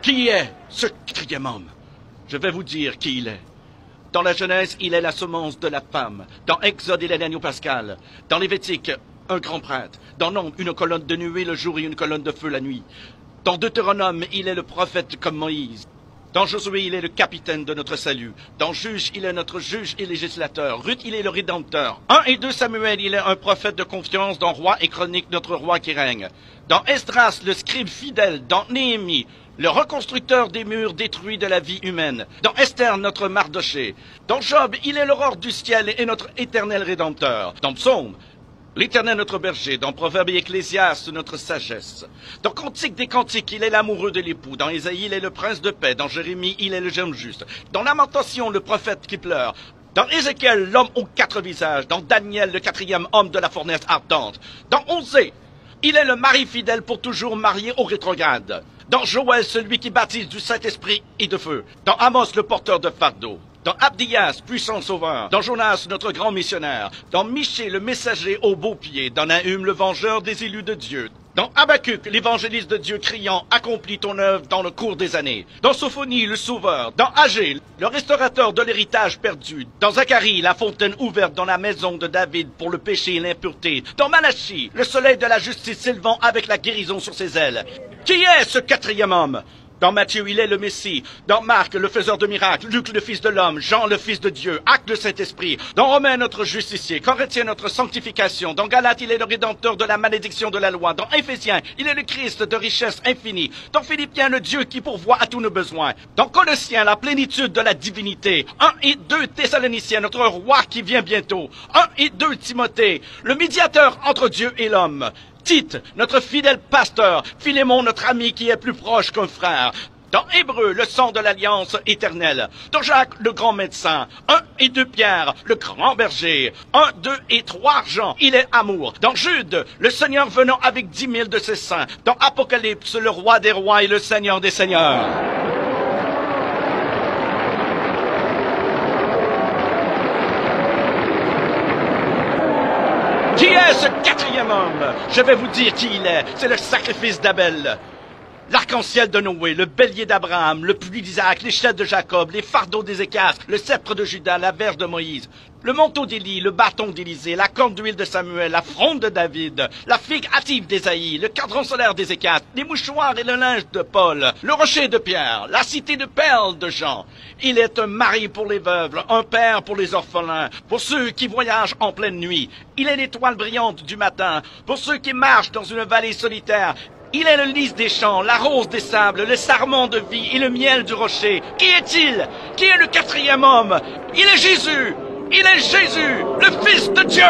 Qui est ce quatrième homme? Je vais vous dire qui il est. Dans la Genèse, il est la semence de la femme. Dans Exode, il est l'agneau pascal. Dans Lévitique, un grand prêtre. Dans Nombre, une colonne de nuée le jour et une colonne de feu la nuit. Dans Deutéronome, il est le prophète comme Moïse. Dans Josué, il est le capitaine de notre salut. Dans Juge, il est notre juge et législateur. Ruth, il est le rédempteur. 1 et 2 Samuel, il est un prophète de confiance. Dans Roi et Chronique, notre roi qui règne. Dans Esdras, le scribe fidèle. Dans Néhémie, le reconstructeur des murs détruits de la vie humaine. Dans Esther, notre Mardoché. Dans Job, il est l'aurore du ciel et notre éternel rédempteur. Dans Psaume, l'Éternel notre berger. Dans Proverbe et Ecclésiaste, notre sagesse. Dans Cantique des Cantiques, il est l'amoureux de l'époux. Dans Ésaïe, il est le prince de paix. Dans Jérémie, il est le germe juste. Dans Lamentation, le prophète qui pleure. Dans Ézéchiel, l'homme aux 4 visages. Dans Daniel, le 4e homme de la fournaise ardente. Dans Osée, il est le mari fidèle pour toujours marié au rétrograde. Dans Joël, celui qui baptise du Saint-Esprit et de feu. Dans Amos, le porteur de fardeau. Dans Abdias, puissant sauveur. Dans Jonas, notre grand missionnaire. Dans Michée, le messager aux beaux pieds. Dans Nahum, le vengeur des élus de Dieu. Dans Habacuc, l'évangéliste de Dieu criant « Accomplis ton œuvre dans le cours des années ». Dans Sophonie, le sauveur. Dans Agé, le restaurateur de l'héritage perdu. Dans Zacharie, la fontaine ouverte dans la maison de David pour le péché et l'impureté. Dans Malachie, le soleil de la justice s'élevant avec la guérison sur ses ailes. Qui est ce quatrième homme? Dans Matthieu, il est le Messie. Dans Marc, le faiseur de miracles. Luc, le Fils de l'homme. Jean, le Fils de Dieu. Acte, le Saint-Esprit. Dans Romains, notre justicier. Corinthiens, notre sanctification. Dans Galates, il est le rédempteur de la malédiction de la loi. Dans Éphésiens, il est le Christ de richesse infinie. Dans Philippiens, le Dieu qui pourvoit à tous nos besoins. Dans Colossiens, la plénitude de la divinité. 1 et 2 Thessaloniciens, notre roi qui vient bientôt. 1 et 2 Timothée, le médiateur entre Dieu et l'homme. Tite, notre fidèle pasteur, Philémon, notre ami qui est plus proche qu'un frère. Dans Hébreu, le sang de l'alliance éternelle. Dans Jacques, le grand médecin. 1 et 2 Pierre, le grand berger. 1, 2 et 3 Jean, il est amour. Dans Jude, le Seigneur venant avec 10 000 de ses saints. Dans Apocalypse, le roi des rois et le Seigneur des seigneurs. Qui est ce quatrième homme? Je vais vous dire qui il est. C'est le sacrifice d'Abel. L'arc-en-ciel de Noé, le bélier d'Abraham, le pluie d'Isaac, l'échelle de Jacob, les fardeaux d'Ézéchias, le sceptre de Judas, la verge de Moïse, le manteau d'Élie, le bâton d'Élisée, la corne d'huile de Samuel, la fronde de David, la figue hâtive d'Ésaïe, le cadran solaire d'Ézéchias, les mouchoirs et le linge de Paul, le rocher de Pierre, la cité de perles de Jean. Il est un mari pour les veuves, un père pour les orphelins, pour ceux qui voyagent en pleine nuit. Il est l'étoile brillante du matin, pour ceux qui marchent dans une vallée solitaire. Il est le lys des champs, la rose des sables, le sarment de vie et le miel du rocher. Qui est-il? Qui est le quatrième homme? Il est Jésus! Il est Jésus, le Fils de Dieu!